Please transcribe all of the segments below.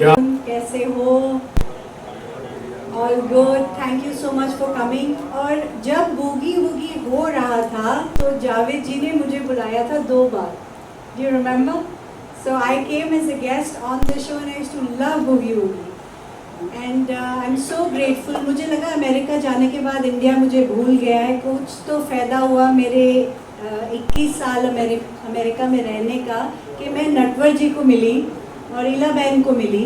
क्या कैसे हो? All good, thank you so much for coming. और जब बूगी वूगी हो रहा था तो जावेद जी ने मुझे बुलाया था 2 बार। Do you remember? So I came as a guest on the show and I used to love boogie woogie and I am so grateful. मुझे लगा अमेरिका जाने के बाद इंडिया मुझे भूल गया है। कुछ तो फ़ायदा हुआ मेरे 21 साल अमेरिका में रहने का कि मैं नटवर जी को मिली और इला बहन को मिली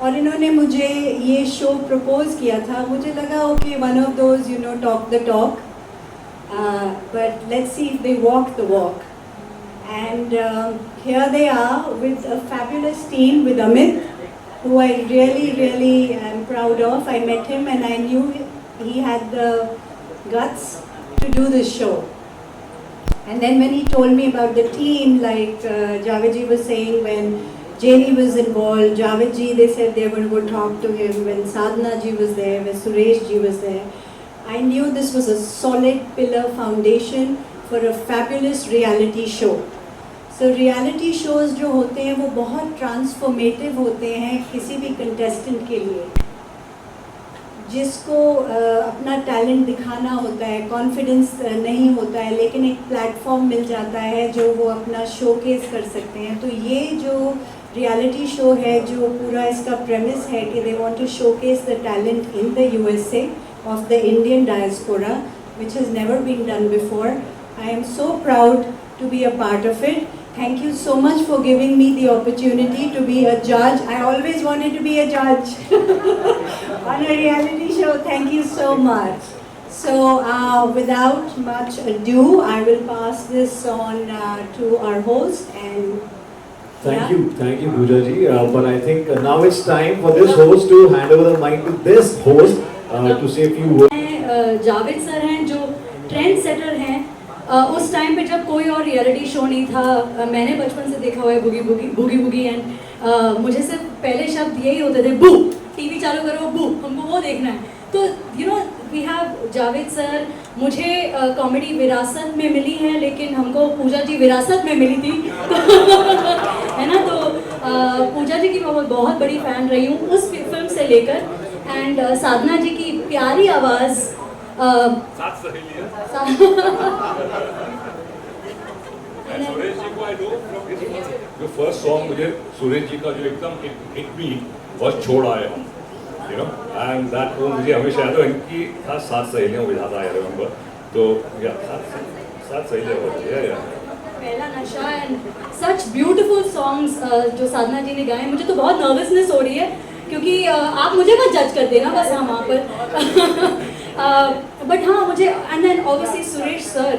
और इन्होंने मुझे ये शो प्रपोज किया था। मुझे लगा okay, one of those you know talk the talk, but let's see if they walk the walk. And here they are with a fabulous team with Amit, who I really am proud of. I met him and I knew he had the guts to do this show. And then when he told me about the team, like Javed ji was saying, when Jamie was involved, Javed ji, they said they were going to go talk to him. When Sadhana ji was there, when Suresh ji was there, I knew this was a solid pillar foundation for a fabulous reality show. So reality shows जो होते हैं वो बहुत transformative होते हैं किसी भी contestant के लिए, जिसको अपना टैलेंट दिखाना होता है, कॉन्फिडेंस नहीं होता है, लेकिन एक प्लेटफॉर्म मिल जाता है जो वो अपना शोकेस कर सकते हैं। तो ये जो रियलिटी शो है, जो पूरा इसका प्रेमिस है कि they want to showcase the talent in the USA of the Indian diaspora, which has never been done before. I am so proud to be a part of it. Thank you so much for giving me the opportunity to be a judge. I always wanted to be a judge on a reality show. Thank you so much. So without much ado, I will pass this on to our host and Thank you Pooja ji, but I think now it's time for this host to hand over the mic to this host to say a few words. Javed sir हैं जो trend setter हैं। उस time पे जब कोई और reality show नहीं था, मैंने बचपन से देखा हुआ है बूगी बूगी एंड मुझे सिर्फ पहले शब्द यही होते थे, बू, टीवी चालू करो, बू, हमको वो देखना है। तो you know we have Javed sir. मुझे कॉमेडी विरासत में मिली है, लेकिन हमको पूजा जी विरासत में मिली थी है ना। तो पूजा जी की मैं बहुत बड़ी फ़ैन रही हूँ उस फिल्म से लेकर, एंड साधना जी की प्यारी आवाज़, साथ सहेलियां। सुरेश जी को आई नो फ्रॉम जो फर्स्ट सॉन्ग मुझे सुरेश जी का जो एकदम हिट मी बस छोड़ आए हम, यू नो, एंड दैट वो मुझे हमेशा याद है। इनकी खास सात सहेलियां मुझे ज़्यादा याद है। तो या सात सहेलियां होती है या पहला नशा एंड सच ब्यूटीफुल सॉन्ग्स जो साधना जी ने गाए। मुझे तो बहुत नर्वसनेस हो रही है क्योंकि आप मुझे मत जज कर देना बस हम वहाँ पर बट हाँ मुझे, and then obviously Suresh sir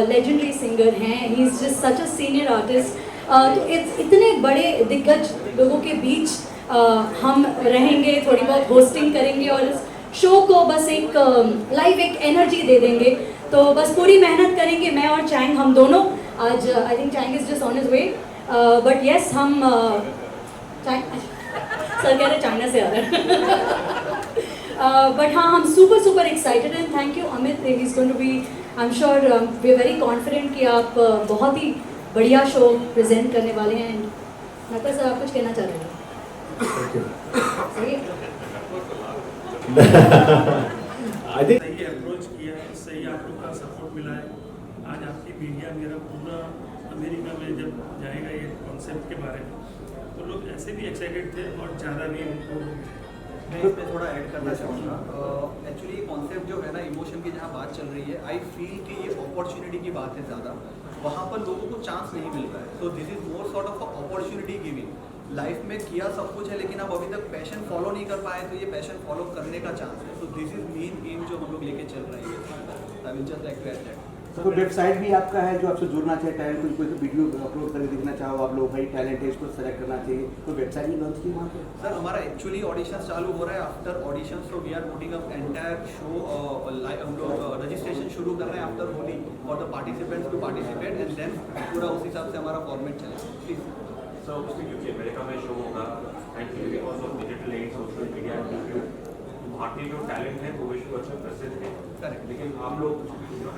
legendary singer हैं, he is just such a senior artist. तो इतने बड़े दिग्गज लोगों के बीच हम रहेंगे, थोड़ी बहुत होस्टिंग करेंगे और इस शो को बस एक लाइव एक एनर्जी दे देंगे। तो बस पूरी मेहनत करेंगे, मैं और चैंग, हम दोनों। आज I think Chang is just on his way, but yes हम सर कह रहे चाइना से आ रहे हैं बट हाँ हम super excited and thank you Amit. He is going to be, I am sure, we are very confident कि आप बहुत ही बढ़िया शो प्रेजेंट करने वाले हैं। एंड नक्कर सर आप कुछ कहना चाह रहे हैं? सही है? I think सही अप्रोच किया है, सही आप लोग का सपोर्ट मिला है। आज आपकी मीडिया मेरा पूरा अमेरिका में जब जाएगा ये कॉन्सेप्ट के बारे में, तो लोग ऐसे भी एक्साइटेड थे और ज़्यादा भी उनको। मैं इसमें थोड़ा ऐड करना चाहूँगा। एक्चुअली कॉन्सेप्ट जो है ना, इमोशन की जहाँ बात चल रही है, आई फील कि ये अपॉर्चुनिटी की बात है ज़्यादा, वहाँ पर लोगों को चांस नहीं मिल रहा है। So this is more sort of opportunity giving. Life में किया सब कुछ है लेकिन आप अभी तक पैशन फॉलो नहीं कर पाए, तो ये पैशन फॉलो करने का चांस है। So this is main aim जो हम लोग लेके चल रहे हैं। I will just like to add that. तो कोई वेबसाइट भी आपका है जो आपसे जुड़ना चाहिए, टैलेंट कोई वीडियो अपलोड करके देखना चाहो आप लोग, भाई टैलेंट है इसको सेलेक्ट करना चाहिए, तो वेबसाइट भी लॉन्च की वहाँ पे? सर हमारा एक्चुअली ऑडिशन चालू हो रहा है। After audition so we are putting up entire show, हम लोग रजिस्ट्रेशन शुरू कर रहे हैं after Holi for the participants to participate, and then पूरा उस हिसाब से हमारा फॉर्मेट चलेगा। प्लीज सर क्योंकि अमेरिका में शो होगा and because of digital ad, social media and YouTube, भारतीय जो टैलेंट है वो विश्व भर में प्रसिद्ध है। करेक्ट। लेकिन आप लोग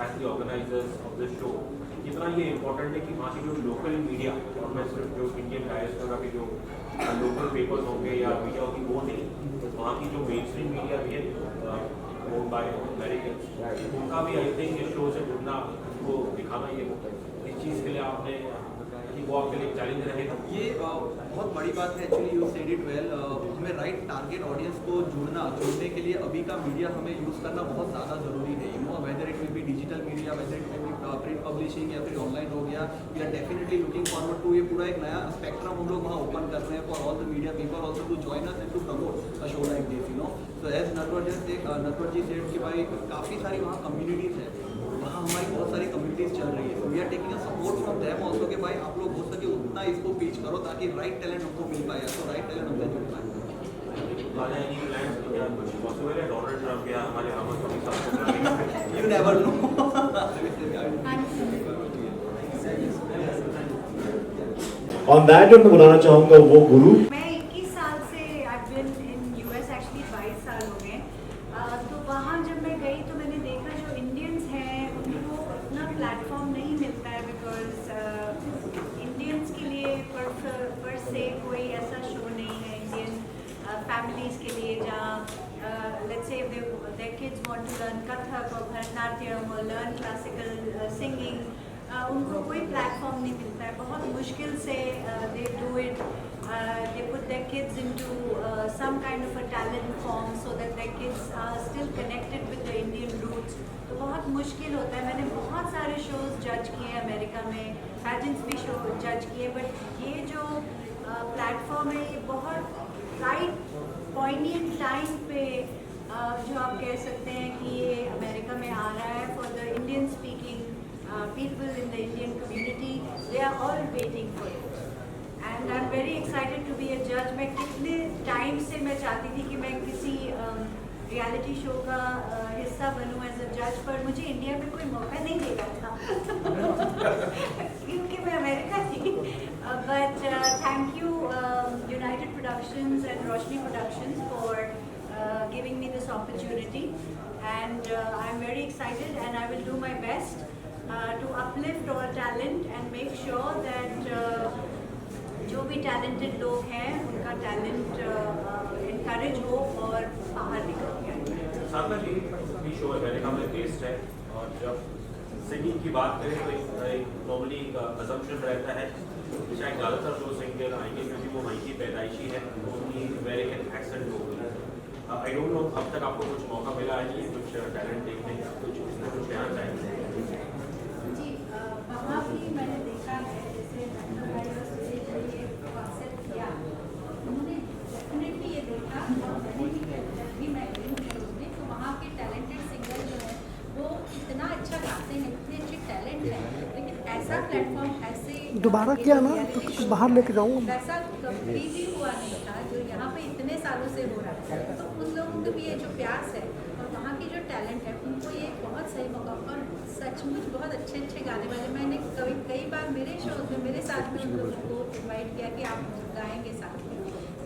as the organisers of this show, कितना ये इम्पोर्टेंट है कि वहाँ की जो लोकल मीडिया, और मैं सिर्फ जो इंडियन डायस्पोरा के जो लोकल पेपर्स होंगे या मीडिया होगी वो नहीं, वहाँ की जो मेन स्ट्रीम मीडिया भी है वो बाय अमेरिकन, उनका भी आई थिंक इस शो से जुड़ना, उनको दिखाना ये इस चीज़ के लिए आपने वो आपके लिए चैलेंज रहेगा। ये बहुत बड़ी बात है actually, you said it well. हमें राइट टारगेट ऑडियंस को जोड़ने के लिए अभी का मीडिया हमें यूज़ करना बहुत ज़्यादा ज़रूरी है। You know, whether it will be digital media, whether it will be print publishing या फिर ऑनलाइन हो गया, we are definitely looking forward to ये पूरा एक नया स्पेक्ट्रम हम लोग वहाँ ओपन कर रहे हैं for all the media people also to join us and to promote a show like this, you know. So as Natwar ji said कि भाई काफ़ी सारी वहाँ कम्युनिटीज़ है, वहाँ हमारी बहुत सारी कम्युनिटीज़ चल रही है। We are taking a support from them also कि भाई आप लोग हो सके उतना इसको पिच करो ताकि राइट टैलेंट हमको मिल पाए, तो राइट टैलेंट हमसे जुड़ पाए। कुछ पॉसिबल है डोनाल्ड ट्रम्प या हमारे Ramaswamy you never know. On that note, मैं बुलाना चाहूँगा वो गुरु। मैं 21 साल से I've been in US actually 22 साल हो गए। तो वहाँ जब मैं गई तो मैंने देखा जो इंडियंस हैं उनको उतना प्लेटफॉर्म नहीं मिलता है, बिकॉज इंडियंस के लिए पर से कोई ऐसा शो नहीं है इंडियन फैमिलीज़ के लिए जहाँ let's say their kids want to learn Kathak और भरतनाट्यम और लर्न क्लासिकल सिंगिंग, उनको कोई प्लेटफॉर्म नहीं मिलता है। बहुत मुश्किल से they do it, they put their kids into some kind of a talent form so that their kids are still connected with the Indian roots. तो बहुत मुश्किल होता है। मैंने बहुत सारे शोज जज किए अमेरिका में, पैजेंट्स भी शो जज किए, बट ये जो प्लेटफॉर्म है ये बहुत राइट पॉइंट टाइम पे जो आप कह सकते हैं कि ये अमेरिका में आ रहा है for the Indian speaking people in the Indian community. They are all waiting for it, and I'm very excited to be a judge. मैं कितने टाइम से मैं चाहती थी कि मैं किसी रियलिटी शो का हिस्सा बनूं एज अ जज, पर मुझे इंडिया में कोई मौका नहीं देगा था क्योंकि मैं अमेरिका थी। But thank you United productions and Roshni productions for giving me this opportunity, and I'm very excited and I will do my best to uplift all talent and make sure that जो भी talented लोग हैं उनका talent encourage हो और बाहर निकल के। साधना जी की शो अमेरिका में बेस्ड है, और जब सिंगिंग की बात करें तो एक नॉर्मली असम्पशन रहता है शायद ज़्यादातर जो सिंगर आएंगे क्योंकि वो वहीं की पैदाइशी है, उनकी अमेरिकन एक्सेंट होगी। आई डोंट नो अब तक आपको कुछ मौका मिला है कि कुछ टैलेंट देखने का, कुछ कहना चाहेंगे? जी, वहाँ भी मैंने देखा है, जैसे कॉन्सेप्ट किया उन्होंने डेफिनेटली ये देखा, और मैंने भी मैं गई हूँ शो में, तो वहाँ के टैलेंटेड सिंगर जो है वो इतना अच्छा गाते हैं, इतने अच्छे टैलेंट है, लेकिन ऐसा प्लेटफॉर्म ऐसे दोबारा किया ना तो कुछ बाहर लेके जाऊँगा, वैसा कभी भी हुआ नहीं था जो यहाँ पे इतने सालों से हो रहा है। तो उन लोगों को भी ये जो प्यास है और वहाँ की जो टैलेंट है उनको ये बहुत सही मौका, और सचमुच बहुत अच्छे अच्छे गाने वाले, मैंने कई बार मेरे शोज में मेरे साथ में उन लोगों को इन्वाइट किया कि आप गाएंगे साथ में,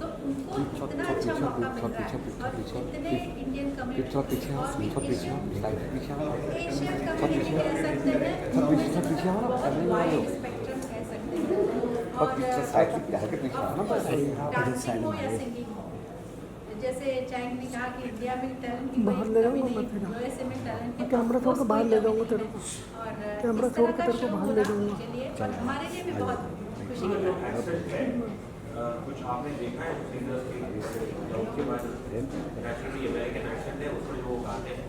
तो उनको इतना अच्छा मौका मिल रहा है। और इतने इंडियन कम्युनिटी और भी एशियन कम्युनिटी कह सकते हैं, बहुत वाइड स्पेक्ट्रम कह सकते हैं, और डांसिंग हो या सिंगिंग हो, जैसे चैंग ने कहा कि इंडिया में टैलेंट की बाहर ले कमी जाऊंगा नहीं, मैं यूएसए में टैलेंट की कैमरा छोड़ के बाहर ले जाऊंगा तेरे को, और कैमरा इस छोड़ तरह के का तेरे को शो बाहर ले होना जाऊंगा। उनके लिए और हमारे लिए भी बहुत खुशी की बात है। कुछ आपने देखा है सिंगर्स की उनके बाद नेचुरली अमेरिकन एक्सेंट है उसमें वो गाते हैं?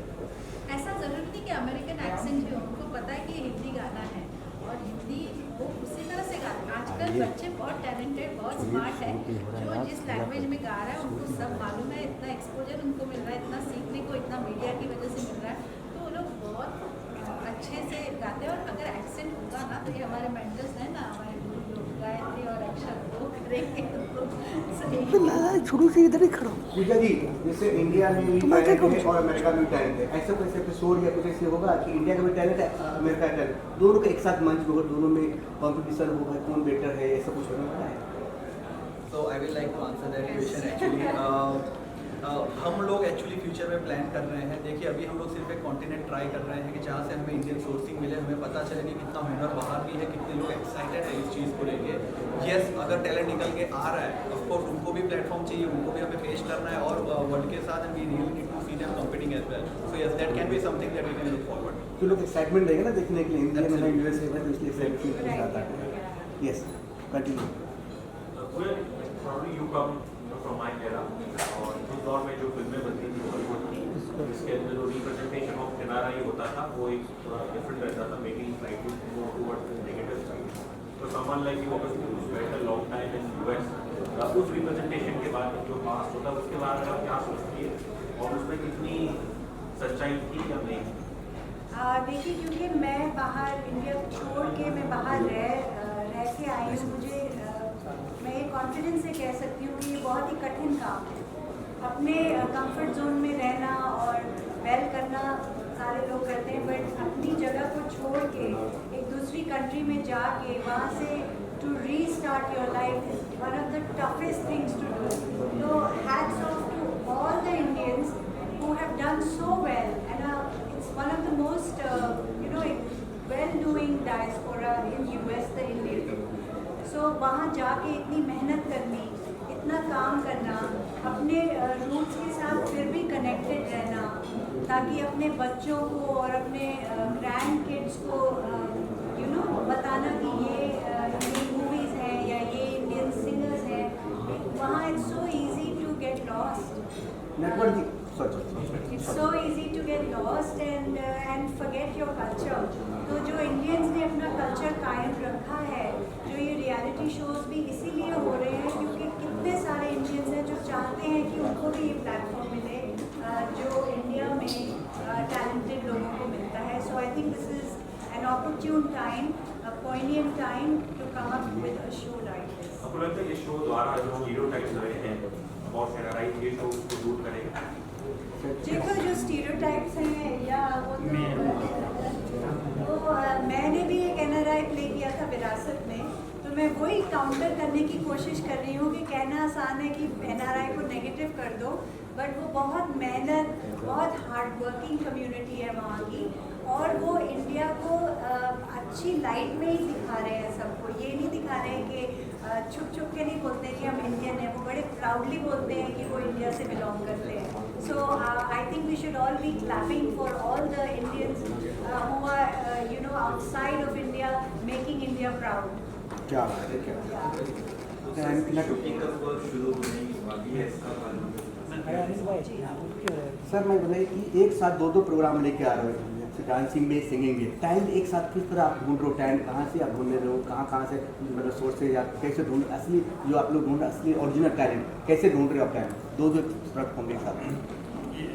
ऐसा ज़रूरी नहीं कि अमेरिकन एक्सेंट हो, उनको पता है कि हिंदी गाना है और हिंदी वो उसी तरह से गाते हैं। आजकल बच्चे बहुत टैलेंटेड, बहुत स्मार्ट है, जो जिस लैंग्वेज में गा रहा है उनको सब मालूम है, इतना एक्सपोजर उनको मिल रहा है, इतना सीखने को इतना मीडिया की वजह से मिल रहा है, तो वो लोग बहुत अच्छे से गाते हैं। और अगर एक्सेंट होगा ना तो ये हमारे मेंटर्स हैं ना, हमारे गायत्री और अक्षर वो करेंगे तो सही। मैं शुरू से इधर ही खड़ा हूँ। पूजा जी, जैसे इंडिया में भी टैलेंट है और अमेरिका में भी टैलेंट है, ऐसा कोई एपिसोड या कुछ ऐसे होगा कि इंडिया का भी टैलेंट है, अमेरिका का टैलेंट, दोनों का एक साथ मंच होगा, दोनों में कॉम्पिटिशन होगा, कौन बेटर है, ऐसा कुछ होने वाला है? So I will like to answer that question actually. हम लोग एक्चुअली फ्यूचर में प्लान कर रहे हैं। देखिए अभी हम लोग सिर्फ एक कॉन्टिनेंट ट्राई कर रहे हैं कि जहाँ से हमें इंडियन सोर्सिंग मिले, हमें पता चले कि कितना हुनर बाहर भी है, कितने लोग एक्साइटेड है इस चीज़ को लेके। यस, अगर टैलेंट निकल के आ रहा है, ऑफकोर्स उनको भी प्लेटफॉर्म चाहिए, उनको भी हमें पेश करना है और वर्ल्ड के साथ we really need to see them competing as well. So yes, that can be something that we can look forward. तो लोग एक्साइटमेंट रहेगा ना देखने के लिए, इंडियन है यूएसए में, तो इसलिए एक्साइटमेंट के साथ आता है। Yes, continue. Probably you come from my era और उस दौर में जो फिल्में बनती थी बॉलीवुड की, इसके अंदर जो रिप्रेजेंटेशन ऑफ NRI होता था वो एक थोड़ा डिफरेंट रहता था, maybe slightly more towards the negative side. तो someone like you obviously spent a long time in US, उस रिप्रेजेंटेशन के बाद जो पास्ट होता है उसके बारे में आप क्या सोचती है और उसमें कितनी सच्चाई थी या नहीं? देखिए, क्योंकि मैं बाहर इंडिया छोड़ के मैं बाहर रह के आई हूँ, मुझे मैं ये कॉन्फिडेंस से कह सकती हूँ कि ये बहुत ही कठिन काम है। अपने कंफर्ट जोन में रहना और वेल करना सारे लोग करते हैं, बट अपनी जगह को छोड़ के एक दूसरी कंट्री में जाके वहाँ से to restart your life is one of the toughest things to do. तो hats off to all the Indians who have done so well, and it's one of the most well-doing diaspora in US, the Indian. So वहाँ जाके इतनी मेहनत करनी, इतना काम करना, अपने रूट्स के साथ फिर भी कनेक्टेड रहना, ताकि अपने बच्चों को और अपने ग्रैंड किड्स को बताना कि ये मूवीज़ हैं या ये इंडियन सिंगर्स हैं। वहाँ it's so easy to get lost. Networking, It's so easy to get lost and forget your culture. तो जो इंडियंस ने अपना कल्चर कायम रखा है, जो ये रियलिटी शोज भी इसीलिए हो रहे हैं क्योंकि कितने सारे इंडियंस हैं जो चाहते हैं कि उनको भी ये प्लेटफॉर्म मिले जो इंडिया में टैलेंटेड लोगों को मिलता है। So I think this is an opportune time, a poignant time to come up with a show like this. आपको लगता है ये शो द्वारा जो स्टीरियोटाइप्स रहे हैं और NRI ये शो उसको दूर करेगा? देखो, जो स्टीरियोटाइप्स हैं या वो मैंने भी एक NRI प्ले किया था विरासत में, तो मैं वही काउंटर करने की कोशिश कर रही हूँ कि कहना आसान है कि NRI को नेगेटिव कर दो, बट वो बहुत मेहनत, बहुत हार्ड वर्किंग कम्युनिटी है वहाँ की, और वो इंडिया को अच्छी लाइट में ही दिखा रहे हैं सबको। ये नहीं दिखा रहे हैं कि छुप छुप के नहीं बोलते कि हम इंडियन हैं, वो बड़े प्राउडली बोलते हैं कि वो इंडिया से बिलोंग करते हैं। So I think we should all be clapping for all the Indians who are outside of India, making India proud. क्या बात है, क्या सर, मैं बताइए कि एक साथ दो प्रोग्राम लेके आ रहे हो, डांसिंग में, सिंगिंग में, टैलेंट एक साथ किस तरह आप ढूंढ रहे हो? टैलेंट कहाँ से आप ढूंढ रहे हो? कहाँ से मतलब सोर्स से, या कैसे ढूंढ असली जो आप लोग ढूंढ रहे असली ओरिजिनल टैलेंट कैसे ढूंढ रहे हो आप टैलेंट? दो प्लेटफॉर्म के साथ। ये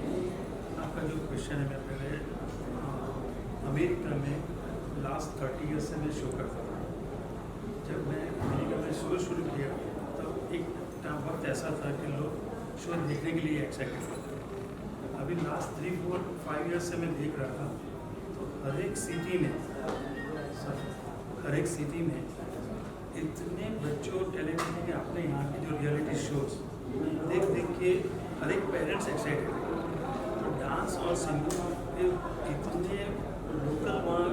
आपका जो क्वेश्चन है, मैं पहले अमेरिका में लास्ट 30 ईयर्स से मैं शो करता था। जब मैं अमेरिका में शो शुरू किया तब एक वक्त ऐसा था कि लोग शो देखने के लिए एक्साइटेड थे। अभी लास्ट 3, 4, 5 ईयर्स से मैं देख रहा था, तो हर एक सिटी में इतने बच्चों टैलेंट हैं कि अपने यहाँ की जो रियलिटी शोज देख के हर एक पेरेंट्स एक्साइटेड है। तो डांस और सिंगिंग के इतने लोकल वहाँ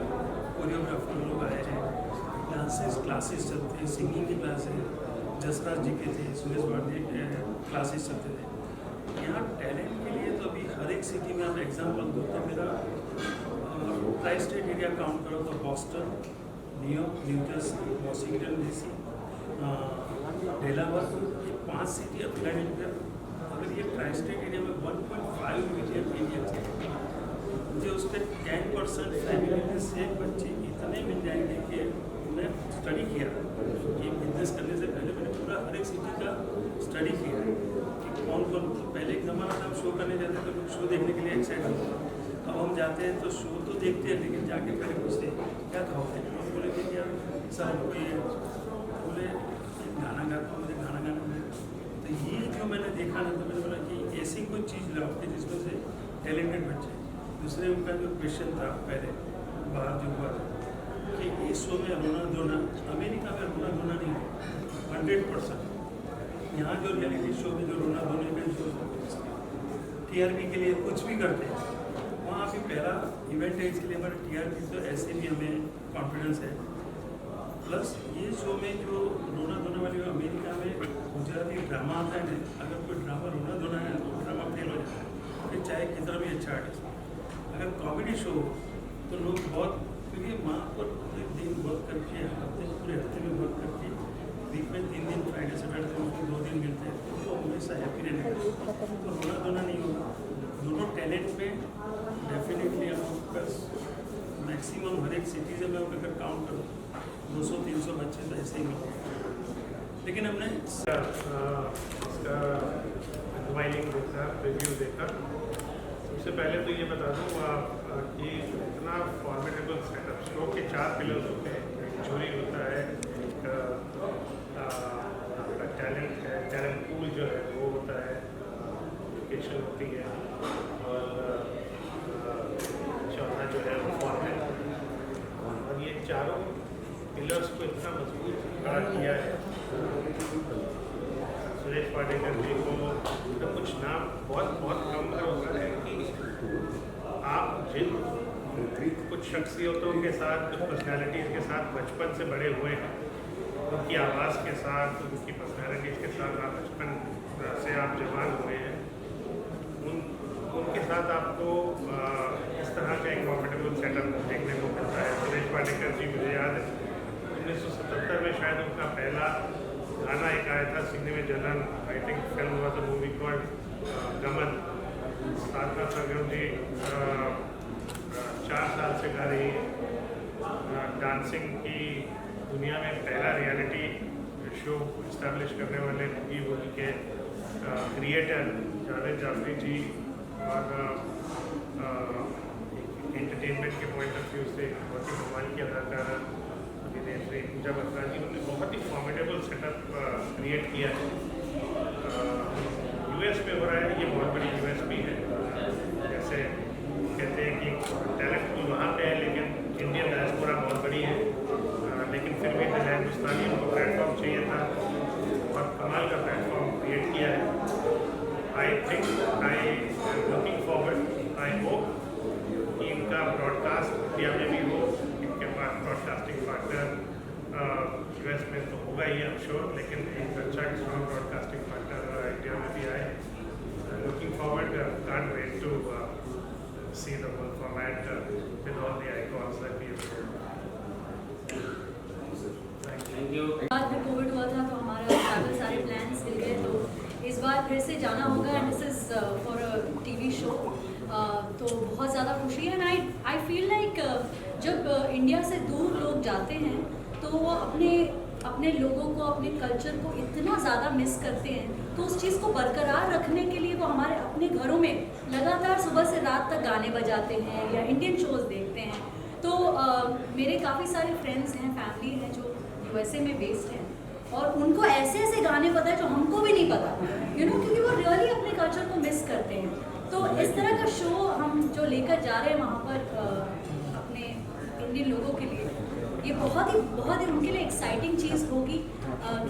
कोरियोग्राफर लोग आए हैं, डांसेस क्लासेस चलते हैं, सिंगिंग की क्लासेस जसराज जी के थे, सुरेश वाडी के क्लासेस चलते थे। यहाँ टैलेंट के लिए तो अभी हर एक सिटी में, आप एग्जाम्पल दो तो मेरा ट्राई स्टेट एरिया काउंट करो तो Boston, New York, new Jersey, Washington DC, Delaware, ये 5 सिटी अब फिलाडेल्फिया। अगर ये ट्राई स्टेट एरिया में 1.5 मिलियन एरिया थे, मुझे उस पर 10% फैमिली में से बच्चे इतने मिल जाएंगे कि मैं स्टडी किया ये बिजनेस करने से पहले मैंने पूरा हर एक सिटी का स्टडी किया कि कौन कौन। पहले एक ज़माना था हम शो करने जाते तो लोग शो देखने के लिए एक्साइट होते हैं, अब हम जाते हैं तो शो तो देखते हैं लेकिन जाके पहले पूछते क्या खाओगे, हम बोले कि यार सर कोई बोले गाना गाता हूँ, मुझे गाना गाना मिले। तो ये जो मैंने देखा ना, तो मैंने बोला कि ऐसी कोई चीज़ लाओ कि जिसमें से टैलेंटेड बच्चे। दूसरे उनका जो क्वेश्चन था पहले बाहर जो हुआ था कि इस शो में रोना धोना, अमेरिका में रोना धोना नहीं है 100%। यहाँ जो रियलिटी शो में जो रोना धोने के शो टीआरपी के लिए कुछ भी करते हैं, वहाँ अभी पहला इवेंट है, इसके लिए हमारा टीआरपी तो ऐसे भी हमें कॉन्फिडेंस है। प्लस ये शो में जो रोना धोना वाली अमेरिका में गुजराती ड्रामा आता है ना, अगर कोई ड्रामा रोना धोना है तो ड्रामा फेल हो जाता है, फिर चाहे कितना भी अच्छा आर्टिस्ट। अगर कॉमेडी शो हो तो लोग बहुत, क्योंकि माँ पर एक दिन वर्क करके पूरे हफ्ते में वर्क करके वीक में 3 दिन फ्राइडे सैटरडे को 2 दिन मिलते हैं, तो हमेशा हैप्पी रहने का, तो रोना धोना नहीं होगा। दोनों टैलेंट में डेफिनेटली आपका मैक्सिमम हर एक सिटीज़ में अगर काउंट करो 200-300 बच्चे तो ऐसे ही मिलते हैं। लेकिन हमने इसका रिवाइनिंग देखा, रिव्यू देखा। सबसे पहले तो ये बता दूँ कि इतना फॉर्मेटेबल सेटअप, शो के 4 पिलर्स होते हैं। एक जूरी होता है, एक आपका टैलेंट है, टैलेंट पूल जो है वो होता है, लोकेशन होती है, और चौथा जो है वो फॉर्मेट। और ये चारों पिलर्स को इतना मजबूत खड़ा किया है सुरेश पाटेकर जी को। तो कुछ नाम बहुत कम होता है कि आप जिन कुछ शख्सियतों के साथ, कुछ पर्सनैलिटीज़ के साथ बचपन से बड़े हुए हैं, उनकी आवाज़ के साथ, उनकी पर्सनैलिटीज़ के साथ आप बचपन से आप जवान हुए हैं, उनके साथ आपको इस तरह का एक कॉम्फर्टेबल सेटअप देखने को मिलता है। सुरेश पाटेकर जी, मुझे याद है 1977 में शायद उनका पहला गाना एक आया था, सिंगने में जनरल, आई थिंक फिल्म हुआ था, मूवी कॉल्ड गमन। साधना सरगम जी 4 साल से गा रही है। डांसिंग की दुनिया में पहला रियलिटी शो इस्टेब्लिश करने वाले बूगी वूगी के क्रिएटर जावेद जाफरी जी, और एंटरटेनमेंट के पॉइंट ऑफ व्यू से बहुत ही कमाल की अदाकारा अभिनेत्री पूजा बत्रा जी, उन्होंने बहुत ही फॉर्मेडेबल सेटअप क्रिएट किया है। यूएस में हो रहा है, ये बहुत बड़ी यूएसपी है। जैसे कहते हैं कि टैलेंट पूल वहाँ पे है, लेकिन इंडियन डायस्पोरा बहुत बड़ी है, लेकिन फिर भी हिंदुस्तानियों को प्लेटफॉर्म चाहिए था, और कमाल का प्लेटफॉर्म क्रिएट किया है। I think I looking forward, I hope कि इनका ब्रॉडकास्ट इंडिया में भी हो, इनके पास ब्रॉडकास्टिंग पार्टनर यूएस में तो होगा ही आई एम श्योर, लेकिन एक अच्छा स्ट्रॉन्ग ब्रॉडकास्टिंग पार्टनर इंडिया में भी आए। Looking forward, can't wait to see the whole format with all the icons that we have. Thank you. बाद में कोविड हुआ था तो हमारा ट्रैवल सारे प्लान्स मिल गए, तो इस बार फिर से जाना होगा, and this is for a TV show. तो बहुत ज़्यादा खुशी है, एंड आई फील लाइक जब इंडिया से दूर लोग जाते हैं तो वो अपने लोगों को, अपने कल्चर को इतना ज़्यादा मिस करते हैं, तो उस चीज़ को बरकरार रखने के लिए वो हमारे अपने घरों में लगातार सुबह से रात तक गाने बजाते हैं या इंडियन शोज़ देखते हैं। तो मेरे काफ़ी सारे फ्रेंड्स हैं, फैमिली हैं जो यूएसए में बेस्ड हैं, और उनको ऐसे ऐसे गाने पता है जो हमको भी नहीं पता, क्योंकि वो रियली अपने कल्चर को मिस करते हैं। तो इस तरह का शो हम जो लेकर जा रहे हैं वहाँ पर अपने इंडियन लोगों के लिए, ये बहुत ही उनके लिए एक्साइटिंग चीज़ होगी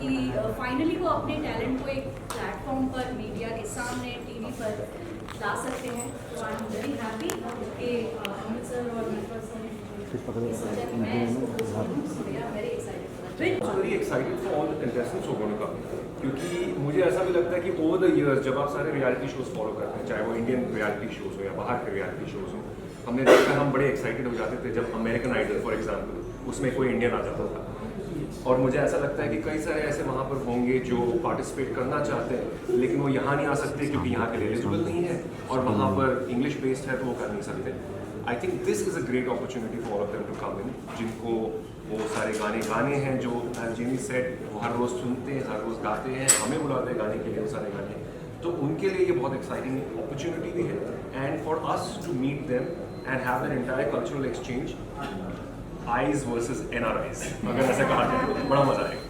कि फाइनली वो अपने टैलेंट को एक प्लेटफॉर्म पर, मीडिया के सामने, टीवी पर ला सकते हैं। तो आई एम वेरी हैप्पी कि अमित सर और Mitra sir very excited for all the contestants who are going to come, क्योंकि मुझे ऐसा भी लगता है कि ओवर द इयर्स जब आप सारे रियलिटी शोज फॉलो करते हैं, चाहे वो इंडियन रियलिटी शोज हो या बाहर के रियलिटी शोज हो, हमने देखा हम बड़े एक्साइटेड हो जाते थे जब अमेरिकन आइडल फॉर एग्जाम्पल उसमें कोई इंडियन आ जाता था। और मुझे ऐसा लगता है कि कई सारे ऐसे वहाँ पर होंगे जो पार्टिसिपेट करना चाहते हैं, लेकिन वो यहाँ नहीं आ सकते क्योंकि यहाँ के लिए एलिजिबल नहीं है, और वहाँ पर इंग्लिश बेस्ड है तो वो कर नहीं सकते। I think this is a great opportunity for all of them to come in, जिनको वो सारे गाने हैं जो जीनी सेट वो हर रोज़ सुनते हैं, हर रोज़ गाते हैं, हमें बुलाते हैं गाने के लिए वो सारे गाने, तो उनके लिए ये बहुत एक्साइटिंग अपॉर्चुनिटी भी है, and for us to meet them and have an entire cultural exchange, eyes versus NRIs, अगर ऐसा कहा जाए तो बड़ा मजा आएगा।